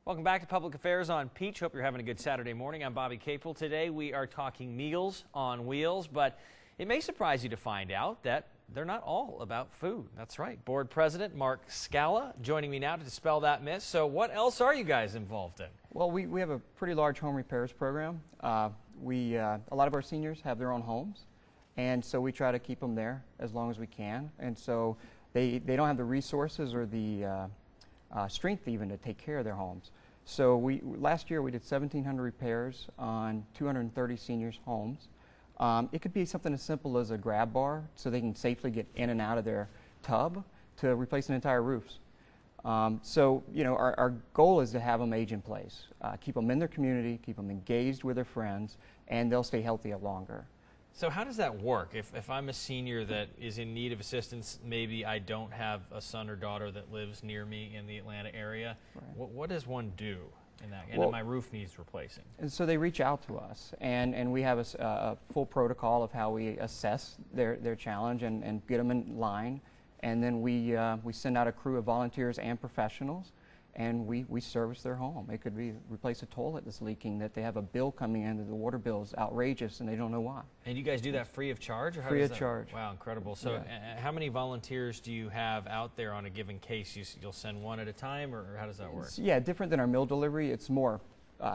Welcome back to Public Affairs on Peach. Hope you're having a good Saturday morning. I'm Bobby Capel. Today we are talking Meals on Wheels, but it may surprise you to find out that they're not all about food. That's right. Board President Mark Scala joining me now to dispel that myth. So what else are you guys involved in? Well, we have a pretty large home repairs program. A lot of our seniors have their own homes, and so we try to keep them there as long as we can. And so they don't have the resources or the strength even to take care of their homes. So last year we did 1,700 repairs on 230 seniors' homes. It could be something as simple as a grab bar so they can safely get in and out of their tub to replace an entire roof. Our goal is to have them age in place, keep them in their community, keep them engaged with their friends, and they'll stay healthy longer. So how does that work? If I'm a senior that is in need of assistance, maybe I don't have a son or daughter that lives near me in the Atlanta area, right. What does one do in that? And my roof needs replacing. And so they reach out to us, and we have a full protocol of how we assess their challenge and get them in line. And then we send out a crew of volunteers and professionals, and we service their home. It could be replace a toilet that's leaking, that they have a bill coming in, that the water bill is outrageous and they don't know why. And you guys do that free of charge? Or how free of charge. Wow, incredible. So how many volunteers do you have out there on a given case? You'll send one at a time, or how does that work? Yeah, different than our meal delivery. It's more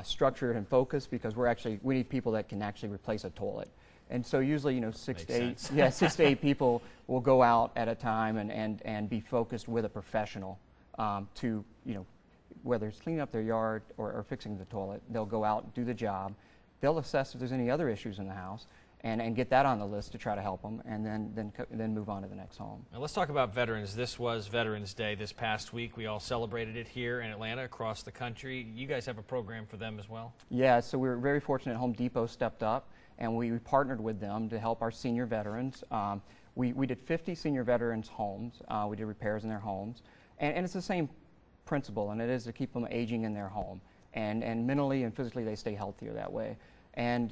structured and focused because we need people that can actually replace a toilet. And so usually, 6 to 8 people will go out at a time and be focused with a professional to, whether it's cleaning up their yard or fixing the toilet. They'll go out, do the job. They'll assess if there's any other issues in the house and get that on the list to try to help them, and then move on to the next home. Now let's talk about veterans. This was Veterans Day this past week. We all celebrated it here in Atlanta, across the country. You guys have a program for them as well? Yeah, so we were very fortunate. Home Depot stepped up, and we partnered with them to help our senior veterans. We did 50 senior veterans' homes. We did repairs in their homes. And it's the same principle, and it is to keep them aging in their home. And mentally and physically they stay healthier that way. And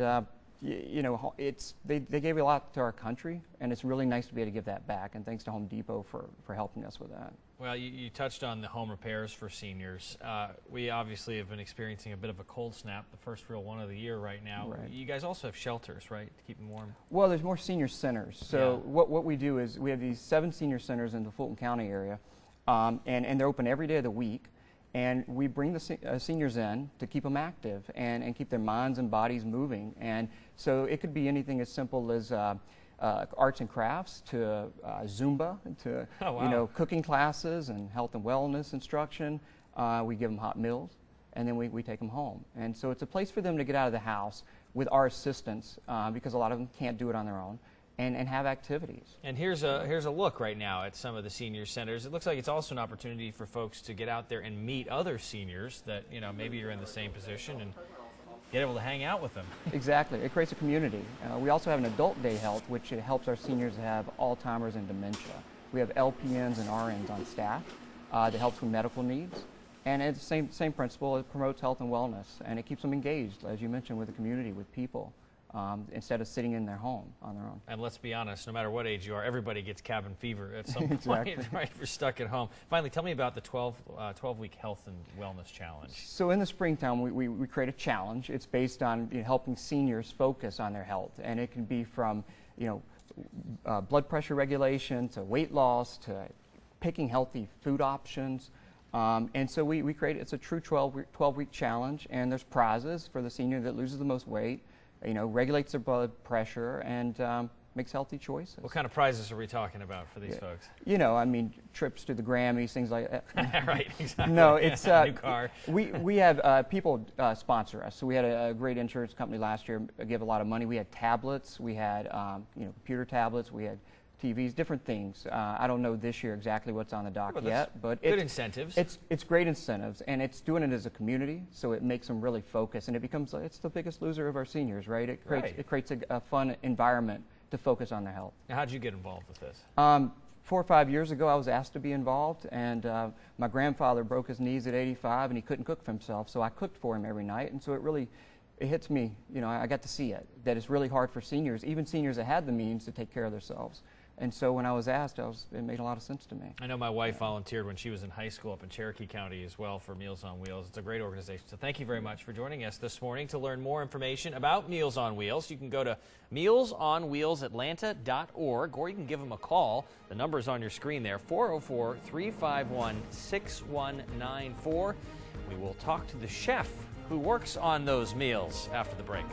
they gave a lot to our country, and it's really nice to be able to give that back. And thanks to Home Depot for helping us with that. Well, you touched on the home repairs for seniors. We obviously have been experiencing a bit of a cold snap, the first real one of the year right now. Right. You guys also have shelters, right, to keep them warm? Well, there's more senior centers. So what we do is we have these 7 senior centers in the Fulton County area, and they're open every day of the week. And we bring the seniors in to keep them active and keep their minds and bodies moving. And so it could be anything as simple as arts and crafts to Zumba to cooking classes and health and wellness instruction. We give them hot meals, and then we take them home. And so it's a place for them to get out of the house with our assistance because a lot of them can't do it on their own. And have activities. And here's a look right now at some of the senior centers. It looks like it's also an opportunity for folks to get out there and meet other seniors that maybe you're in the same position and get able to hang out with them. Exactly. It creates a community. We also have an adult day health, which helps our seniors have Alzheimer's and dementia. We have LPNs and RNs on staff that helps with medical needs. And it's the same principle. It promotes health and wellness, and it keeps them engaged, as you mentioned, with the community, with people. Instead of sitting in their home on their own. And let's be honest, no matter what age you are, everybody gets cabin fever at some point, right, if you're stuck at home. Finally, tell me about the 12-week health and wellness challenge. So in the springtime, we create a challenge. It's based on helping seniors focus on their health, and it can be from blood pressure regulation to weight loss to picking healthy food options. And so we create, it's a true 12-week challenge, and there's prizes for the senior that loses the most weight, regulates their blood pressure, and makes healthy choices. What kind of prizes are we talking about for these folks? Trips to the Grammys, things like that. Right, exactly. No, it's new car. we have people sponsor us. So we had a great insurance company last year give a lot of money. We had tablets, we had computer tablets, we had TVs, different things. I don't know this year exactly what's on the dock yet, but good incentives. It's great incentives, and it's doing it as a community, so it makes them really focus, and it's the biggest loser of our seniors, right? It creates a fun environment to focus on their health. Now, how'd you get involved with this? 4 or 5 years ago, I was asked to be involved, and my grandfather broke his knees at 85, and he couldn't cook for himself, so I cooked for him every night, and so it hits me. I got to see it, that it's really hard for seniors, even seniors that had the means to take care of themselves. And so when I was asked, it made a lot of sense to me. I know my wife volunteered when she was in high school up in Cherokee County as well for Meals on Wheels. It's a great organization. So thank you very much for joining us this morning. To learn more information about Meals on Wheels, you can go to mealsonwheelsatlanta.org, or you can give them a call. The number is on your screen there, 404-351-6194. We will talk to the chef who works on those meals after the break.